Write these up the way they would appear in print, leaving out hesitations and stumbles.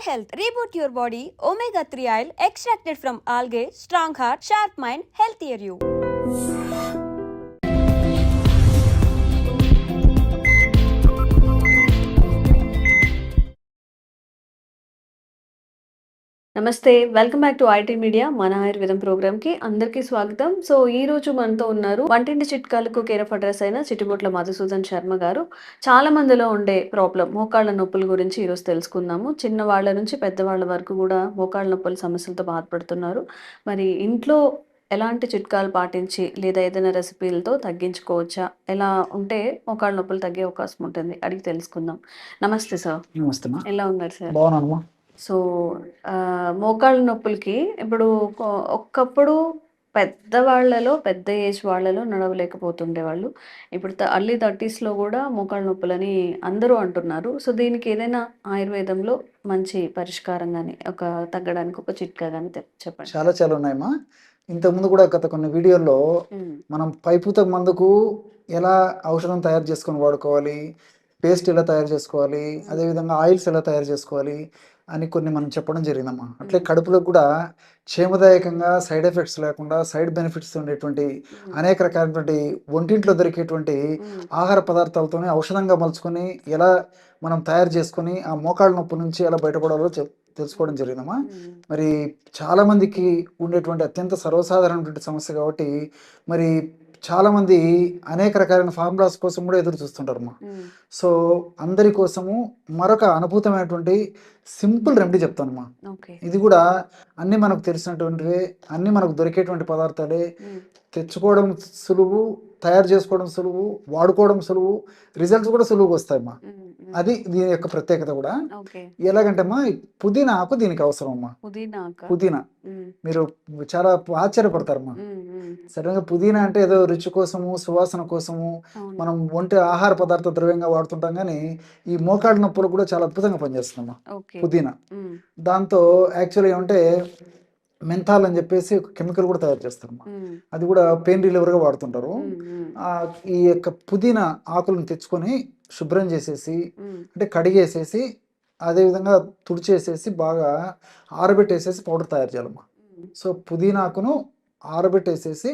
health. Reboot your body. Omega 3 oil extracted from algae. Strong heart, sharp mind, healthier you. నమస్తే, welcome back to IT media మన ఆయుర్వేదం ప్రోగ్రామ్కి అందరికీ స్వాగతం. So ఈ రోజు మనతో ఉన్నారు వంటింటి చిట్కాలకు కేర్ ఆఫ్ అడ్రస్ అయిన చిట్టిబొట్ల మధుసూదన్ శర్మ గారు. చాలా మందిలో ఉండే ప్రాబ్లం మోకాళ్ళ నొప్పుల గురించి ఈరోజు తెలుసుకుందాము. చిన్నవాళ్ళ నుంచి పెద్దవాళ్ళ వరకు కూడా మోకాళ్ళ నొప్పుల సమస్యలతో బాధపడుతున్నారు. మరి ఇంట్లో ఎలాంటి చిట్కాలు పాటించి లేదా ఏదైనా రెసిపీలతో తగ్గించుకోవచ్చా, ఎలా ఉంటే మోకాళ్ళ నొప్పులు తగ్గే అవకాశం ఉంటుంది అడిగి తెలుసుకుందాం. నమస్తే సార్. నమస్తే అమ్మా. ఎలా ఉన్నారు సార్? బాగున్నానమ్మా. సో మోకాళ్ళ నొప్పులకి ఇప్పుడు ఒకప్పుడు పెద్దవాళ్ళలో పెద్ద ఏజ్ వాళ్ళలో నడవలేకపోతుండేవాళ్ళు. ఇప్పుడు అర్లీ 30స్లో కూడా మోకాళ్ళ నొప్పులని అందరూ అంటున్నారు. సో దీనికి ఏదైనా ఆయుర్వేదంలో మంచి పరిష్కారం కానీ ఒక తగ్గడానికి ఒక చిట్కా కానీ చెప్పండి. చాలా చాలా ఉన్నాయమ్మా. ఇంతకుముందు కూడా గత కొన్ని వీడియోల్లో మనం పైపుత మందుకు ఎలా ఔషధం తయారు చేసుకొని వాడుకోవాలి, పేస్ట్ ఎలా తయారు చేసుకోవాలి, అదేవిధంగా ఆయిల్స్ ఎలా తయారు చేసుకోవాలి అని కొన్ని మనం చెప్పడం జరిగిందమ్మా. అట్లే కడుపులో కూడా క్షేమదాయకంగా సైడ్ ఎఫెక్ట్స్ లేకుండా సైడ్ బెనిఫిట్స్ ఉండేటువంటి అనేక రకాలైనటువంటి ఒంటింట్లో దొరికేటువంటి ఆహార పదార్థాలతోనే ఔషధంగా మలుచుకొని ఎలా మనం తయారు చేసుకొని ఆ మోకాళ్ళ నొప్పి నుంచి ఎలా బయటపడాలో తెలుసుకోవడం జరిగిందమ్మా. మరి చాలామందికి ఉండేటువంటి అత్యంత సర్వసాధారణమైనటువంటి సమస్య కాబట్టి మరి చాలామంది అనేక రకాలైన ఫార్ములాస్ కోసం కూడా ఎదురు చూస్తుంటారమ్మా. సో అందరి కోసము మరొక అనుభూతమైనటువంటి సింపుల్ రెమెడీ చెప్తానమ్మా. ఇది కూడా అన్నీ మనకు తెలిసినటువంటివే, అన్నీ మనకు దొరికేటువంటి పదార్థాలే. తెచ్చుకోవడం సులువు, తయారు చేసుకోవడం సులువు, వాడుకోవడం సులువు, రిజల్ట్స్ కూడా సులువుగా వస్తాయమ్మా. అది దీని యొక్క ప్రత్యేకత కూడా. ఎలాగంటే అమ్మా, పుదీనా ఆకు దీనికి అవసరం అమ్మా. పుదీనా మీరు చాలా ఆశ్చర్యపడతారమ్మా. సడన్గా పుదీనా అంటే ఏదో రుచి కోసము, సువాసన కోసము మనం ఒంటి ఆహార పదార్థ ద్రవ్యంగా వాడుతుంటాం, కానీ ఈ మోకాళ్ళ నొప్పులు కూడా చాలా అద్భుతంగా పనిచేస్తుందమ్మా పుదీనా. దాంతో యాక్చువల్గా ఏమంటే మెంథాల్ అని చెప్పేసి ఒక కెమికల్ కూడా తయారు చేస్తారమ్మా. అది కూడా పెయిన్ రిలీవర్గా వాడుతుంటారు. ఈ యొక్క పుదీనా ఆకులను తెచ్చుకొని శుభ్రం చేసేసి, అంటే కడిగేసేసి, అదేవిధంగా తుడిచేసేసి బాగా ఆరబెట్టేసేసి పౌడర్ తయారు చేయాలమ్మా. సో పుదీనా ఆకును ఆరబెట్టేసేసి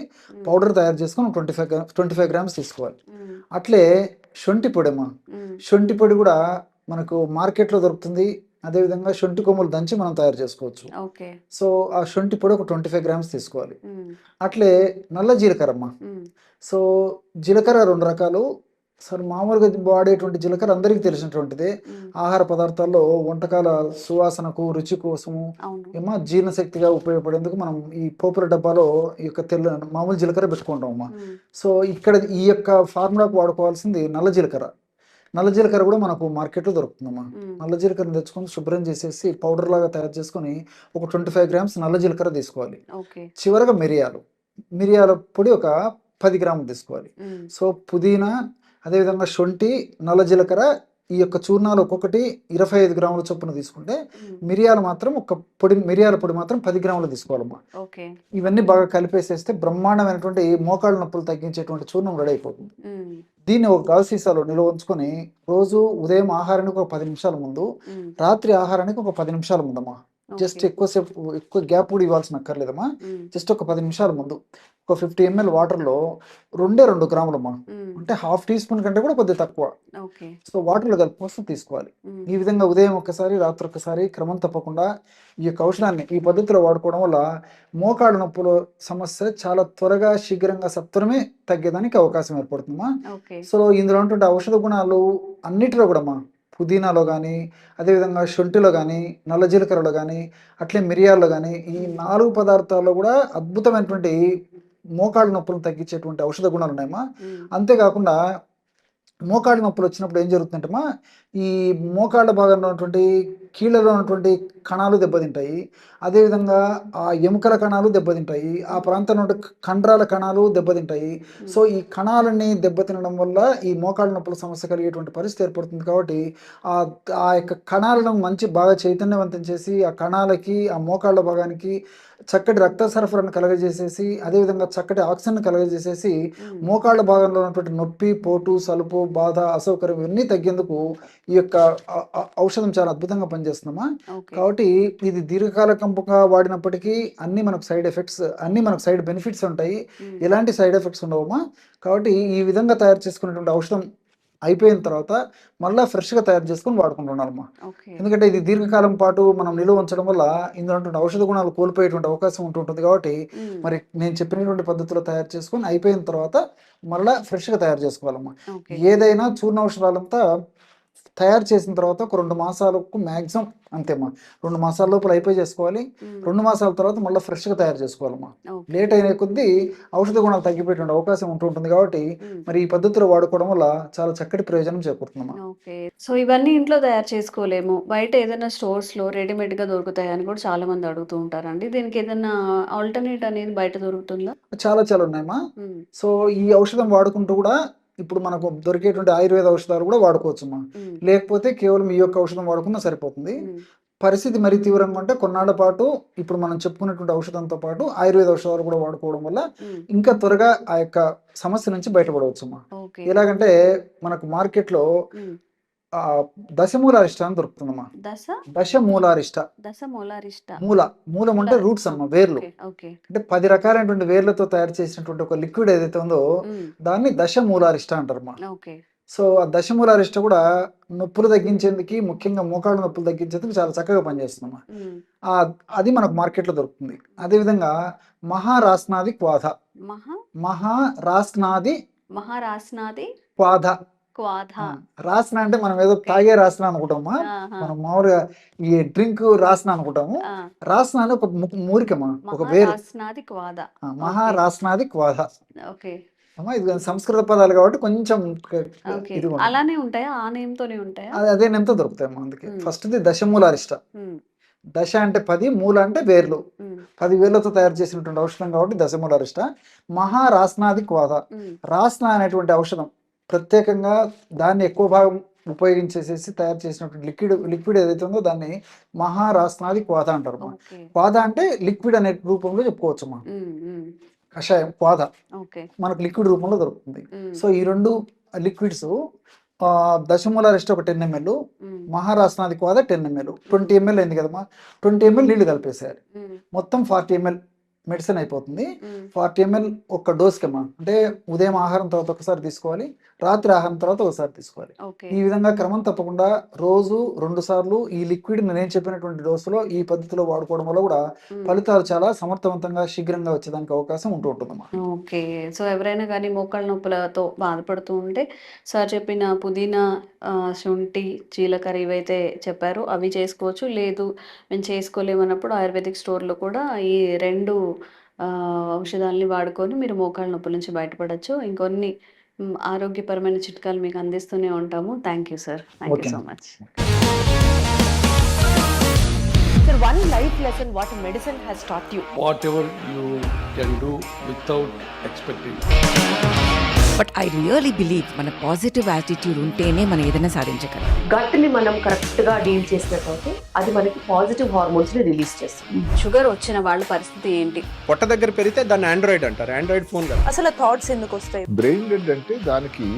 పౌడర్ తయారు చేసుకొని 25 గ్రామ్స్ తీసుకోవాలి. అట్లే శొంఠి పొడి అమ్మా. శొంఠి పొడి కూడా మనకు మార్కెట్లో దొరుకుతుంది. అదేవిధంగా శొంఠి కొమ్ములు దంచి మనం తయారు చేసుకోవచ్చు. సో ఆ శొంఠి పొడి ఒక 25 గ్రామ్స్ తీసుకోవాలి. అట్లే నల్ల జీలకర్ర అమ్మా. సో జీలకర్ర 2 రకాలు. సార్ మామూలుగా వాడేటువంటి జీలకర్ర అందరికీ తెలిసినటువంటిదే. ఆహార పదార్థాల్లో వంటకాల సువాసనకు, రుచి కోసము ఏమో జీర్ణశక్తిగా ఉపయోగపడేందుకు మనం ఈ పోపుల డబ్బాలో ఈ యొక్క మామూలు జీలకర్ర పెట్టుకుంటాం అమ్మా. సో ఇక్కడ ఈ యొక్క ఫార్ములాకు వాడుకోవాల్సింది నల్ల జీలకర్ర. నల్ల జీలకర్ర కూడా మనకు మార్కెట్లో దొరుకుతుందమ్మా. నల్ల జీలకర్రను తెచ్చుకొని శుభ్రం చేసేసి పౌడర్ లాగా తయారు చేసుకొని ఒక 25 గ్రామ్స్ నల్ల జీలకర్ర తీసుకోవాలి. చివరగా మిరియాల పొడి ఒక 10 గ్రాములు తీసుకోవాలి. సో పుదీనా, అదేవిధంగా శొంఠి, నల్ల జీలకర్ర ఈ యొక్క చూర్ణాలు ఒక్కొక్కటి 25 గ్రాముల చొప్పున తీసుకుంటే మిరియాల పొడి మాత్రం 10 గ్రాములు తీసుకోవాలమ్మా. ఇవన్నీ బాగా కలిపేసేస్తే బ్రహ్మాండమైనటువంటి మోకాళ్ళ నొప్పులు తగ్గించేటువంటి చూర్ణం రెడీ అయిపోతుంది. దీన్ని ఒక గాజు సీసాలో నిల్వ ఉంచుకొని రోజు ఉదయం ఆహారానికి ఒక 10 నిమిషాల ముందు, రాత్రి ఆహారానికి ఒక 10 నిమిషాల ముందమ్మా. జస్ట్ ఎక్కువ గ్యాప్ కూడా ఇవ్వాల్సిన అక్కర్లేదమ్మా. జస్ట్ ఒక 10 నిమిషాల ముందు ఒక 50 ml వాటర్లో 2 గ్రాములమ్మా, అంటే ½ టీ స్పూన్ కంటే కూడా కొద్దిగా తక్కువ. సో వాటర్లో కలిపి తీసుకోవాలి. ఈ విధంగా ఉదయం ఒకసారి, రాత్రి ఒకసారి క్రమం తప్పకుండా ఈ యొక్క ఔషధాన్ని ఈ పద్ధతిలో వాడుకోవడం వల్ల మోకాళ్ళ నొప్పుల సమస్య చాలా త్వరగా, శీఘ్రంగా, సత్వరమే తగ్గేదానికి అవకాశం ఏర్పడుతుందమ్మా. సో ఇందులో ఉన్నటువంటి ఔషధ గుణాలు అన్నిటిలో కూడా అమ్మా, పుదీనాలో కానీ, అదేవిధంగా శొంఠిలో కానీ, నల్ల జీలకర్రలో కానీ, అట్లే మిరియాల్లో కానీ, ఈ 4 పదార్థాల్లో కూడా అద్భుతమైనటువంటి మోకాళ్ళ నొప్పులను తగ్గించేటువంటి ఔషధ గుణాలు ఉన్నాయమ్మా. అంతేకాకుండా మోకాళ్ళ నొప్పులు వచ్చినప్పుడు ఏం జరుగుతుందంటమ్మా, ఈ మోకాళ్ళ భాగంలో ఉన్నటువంటి కీళ్ళలో ఉన్నటువంటి కణాలు దెబ్బతింటాయి. అదేవిధంగా ఆ ఎముకల కణాలు దెబ్బతింటాయి. ఆ ప్రాంతంలో కండరాల కణాలు దెబ్బతింటాయి. సో ఈ కణాలన్నీ దెబ్బతినడం వల్ల ఈ మోకాళ్ళ నొప్పుల సమస్య కలిగేటువంటి పరిస్థితి ఏర్పడుతుంది. కాబట్టి ఆ యొక్క కణాలను బాగా చైతన్యవంతం చేసి ఆ కణాలకి, ఆ మోకాళ్ళ భాగానికి చక్కటి రక్త సరఫరాను కలగజేసేసి, అదేవిధంగా చక్కటి ఆక్సిజన్ కలగజేసేసి మోకాళ్ళ భాగంలో ఉన్నటువంటి నొప్పి, పోటు, సలుపు, బాధ, అసౌకర్యం ఇవన్నీ తగ్గేందుకు ఈ యొక్క ఔషధం చాలా అద్భుతంగా పనిచేస్తుందమ్మా. ఓకే. కాబట్టి ఇది దీర్ఘకాలికంగా వాడినప్పటికీ అన్ని మనకు సైడ్ ఎఫెక్ట్స్, అన్ని మనకు సైడ్ బెనిఫిట్స్ ఉంటాయి. ఎలాంటి సైడ్ ఎఫెక్ట్స్ ఉండవమ్మా. కాబట్టి ఈ విధంగా తయారు చేసుకున్నటువంటి ఔషధం అయిపోయిన తర్వాత మళ్ళీ ఫ్రెష్గా తయారు చేసుకొని వాడుకుంటున్నారమ్మా. ఓకే. ఎందుకంటే ఇది దీర్ఘకాలం పాటు మనం నిలువ ఉంచడం వల్ల ఇందులో ఉన్నటువంటి ఔషధ గుణాలు కోల్పోయేటువంటి అవకాశం ఉంటుంటుంది. కాబట్టి మరి నేను చెప్పినటువంటి పద్ధతిలో తయారు చేసుకొని అయిపోయిన తర్వాత మళ్ళీ ఫ్రెష్గా తయారు చేసుకోవాలమ్మా. ఓకే. ఏదైనా చూర్ణ ఔషధాలంతా తయారు చేసిన తర్వాత ఒక 2 మాసాలకు మ్యాక్సిమం అంతేమ్మా. 2 మాసాల లోపల అయిపోయి చేసుకోవాలి. 2 మాసాల తర్వాత మళ్ళీ ఫ్రెష్గా తయారు చేసుకోవాలమ్మా. ఓకే. లేట్ అయిన కొద్దీ ఔషధ గుణాలు తగ్గిపోయేటువంటి అవకాశం ఉంటుంటుంది. కాబట్టి మరి ఈ పద్ధతిలో వాడుకోవడం వల్ల చాలా చక్కటి ప్రయోజనం చేకూరుతుందమ్మా. ఓకే. సో ఇవన్నీ ఇంట్లో తయారు చేసుకోలేము. బయట ఏదైనా స్టోర్స్‌లో రెడీమేడ్‌గా దొరుకుతాయని కూడా చాలా మంది అడుగుతూ ఉంటారండి. దీనికి ఏదైనా ఆల్టర్‌నేట్ అనేది బయట దొరుకుతుందా? చాలా చాలా ఉన్నాయమ్మా. హ్మ్. సో ఈ ఔషధం వాడుకుంటూ కూడా ఇప్పుడు మనకు దొరికేటువంటి ఆయుర్వేద ఔషధాలు కూడా వాడుకోవచ్చమ్మా. హ్మ్. లేకపోతే కేవలం ఈ యొక్క ఔషధం వాడుకున్నా సరిపోతుంది. హ్మ్. పరిస్థితి మరీ తీవ్రంగా ఉంటే కొన్నాళ్ళ పాటు ఇప్పుడు మనం చెప్పుకున్నటువంటి ఔషధంతో పాటు ఆయుర్వేద ఔషధాలు కూడా వాడుకోవడం వల్ల హ్మ్. ఇంకా త్వరగా ఆ యొక్క సమస్య నుంచి బయటపడవచ్చమ్మా. ఓకే. ఎలాగంటే మనకు మార్కెట్లో హ్మ్. దశమూలారిష్ట అని దొరుకుతుందమ్మా. దశమూలారిష్ట. దశమూలారిష్ట. మూలం అంటే రూట్స్ అమ్మా, వేర్లు. ఓకే. ఓకే. అంటే 10 రకాలైనటువంటి వేర్లతో తయారు చేసినటువంటి ఒక లిక్విడ్ ఏదైతే ఉందో హ్మ్. దాన్ని దశమూలారిష్ట అంటారమ్మా. ఓకే. సో ఆ దశమూలారిష్ట కూడా నొప్పులు తగ్గించేందుకు, ముఖ్యంగా మోకాళ్ళ నొప్పులు తగ్గించేందుకు చాలా చక్కగా పనిచేస్తుందమ్మా. హ్మ్. అది మనకు మార్కెట్లో దొరుకుతుంది. అదేవిధంగా మహారాస్నాది క్వాథ. మహారాస్నాది మహారాస్నాది క్వాథ. క్వాథ. రాస్న అంటే మనం ఏదో తాగే రాస్న అనుకుంటామా. ఆహా. మనం మామూలుగా ఈ డ్రింక్ రాస్న అనుకుంటాము. ఆ. రాస్న అని ఒక మూలికమ్మా, ఒక వేరు. మహారాస్నాది క్వాథ. మహారాస్నాది క్వాథ. ఓకే. అమ్మా ఇది సంస్కృత పదాలు కాబట్టి కొంచెం ఓకే. ఇది అలానే ఉంటాయా? ఆ నేమ్ తోనే ఉంటాయా? అదే నేమ్తో దొరుకుతాయమ్మా. అందుకే ఫస్ట్ది దశమూలారిష్ట. హ్మ్. దశ అంటే 10, మూల అంటే వేర్లు. హ్మ్. 10 వేర్లతో తయారు చేసినటువంటి ఔషధం కాబట్టి దశమూలారిష్ట. మహారాస్నాది క్వాథ. హ్మ్. రాస్న అనేటువంటి ఔషధం ప్రత్యేకంగా దాన్ని ఎక్కువ భాగం ఉపయోగించేసేసి తయారు చేసినటువంటి లిక్విడ్ ఏదైతే ఉందో దాన్ని మహారాస్నాది క్వాథ అంటారు. ఓకే. క్వాథ అంటే లిక్విడ్ అనే రూపంలో చెప్పుకోవచ్చు అమ్మా. హ్మ్. హ్మ్. కషాయం క్వాథ ఓకే. మనకు లిక్విడ్ రూపంలో దొరుకుతుంది. హ్మ్. సో ఈ 2 లిక్విడ్స్ దశమూలారిష్ట ఒక 10 ml, హ్మ్. మహారాస్నాది క్వాథ 10 ml. 20 ml అయింది కదమ్మా. 20 ml నీళ్లు కలిపేసేయాలి. హ్మ్. మొత్తం 40 ml మెడిసిన్ అయిపోతుంది. హ్మ్. 40 ml ఒక్క డోస్కమ్మా. అంటే ఉదయం ఆహారం తర్వాత ఒకసారి తీసుకోవాలి, రాత్రి ఆహారం తర్వాత ఒకసారి తీసుకోవాలి. ఓకే. ఈ విధంగా క్రమం తప్పకుండా రోజు 2 సార్లు ఈ లిక్విడ్ నేను చెప్పినటువంటి డోసులో ఈ పద్ధతిలో వాడుకోవడం వల్ల కూడా ఫలితాలు చాలా సమర్థవంతంగా శీఘ్రంగా వచ్చేదానికి అవకాశం ఉంటుందమ్మా. ఓకే. సో ఎవరైనా కానీ మోకాళ్ళ నొప్పులతో బాధపడుతూ ఉంటే సార్ చెప్పిన పుదీనా, శుంఠి, జీలకర్ర ఇవైతే చెప్పారో అవి చేసుకోవచ్చు. లేదు మేము చేసుకోలేమన్నప్పుడు ఆయుర్వేదిక్ స్టోర్‌లో కూడా ఈ 2 ఔషధాలని వాడుకొని మీరు మోకాళ్ళ నొప్పుల నుంచి బయటపడొచ్చు. ఇంకొన్ని ఆరోగ్యపరమైన చిట్కాలు మీకు అందిస్తూనే ఉంటాము. Thank you sir. Thank you okay so అమ్మా. Much. Sir, one life lesson what medicine has taught you. whatever you can do without expecting. But I really believe మన పాజిటివ్ యాటిట్యూడ్ ఉంటేనే మనం ఏదైనా సాధించగలం. గట్ని మనం కరెక్ట్గా డీల్ చేసినట్లయితే అది మనకి పాజిటివ్ హార్మోన్స్ని రిలీజ్ చేస్తుంది. షుగర్ వచ్చిన వాళ్ళ పరిస్థితి ఏంటి? పొట్ట దగ్గర పెరిగితే దాన్ని ఆండ్రాయిడ్ అంటారు, ఆండ్రాయిడ్ ఫోన్ కదా. అసలు థాట్స్ ఎందుకు వస్తాయి? బ్రెయిన్ డెడ్ అంటే దానికి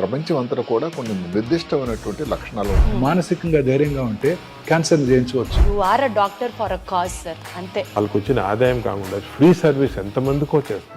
ప్రపంచం అంతా కూడా కొన్ని నిర్దిష్టమైనటువంటి లక్షణాలు ఉంటాయి. మానసికంగా ధైర్యంగా ఉంటే క్యాన్సర్ జయించవచ్చు. You are a doctor for a cause sir, అంతే. వాళ్ళకి వచ్చిన ఆదాయం కాకుండా ఫ్రీ సర్వీస్ ఎంతమందికో చేస్తారు.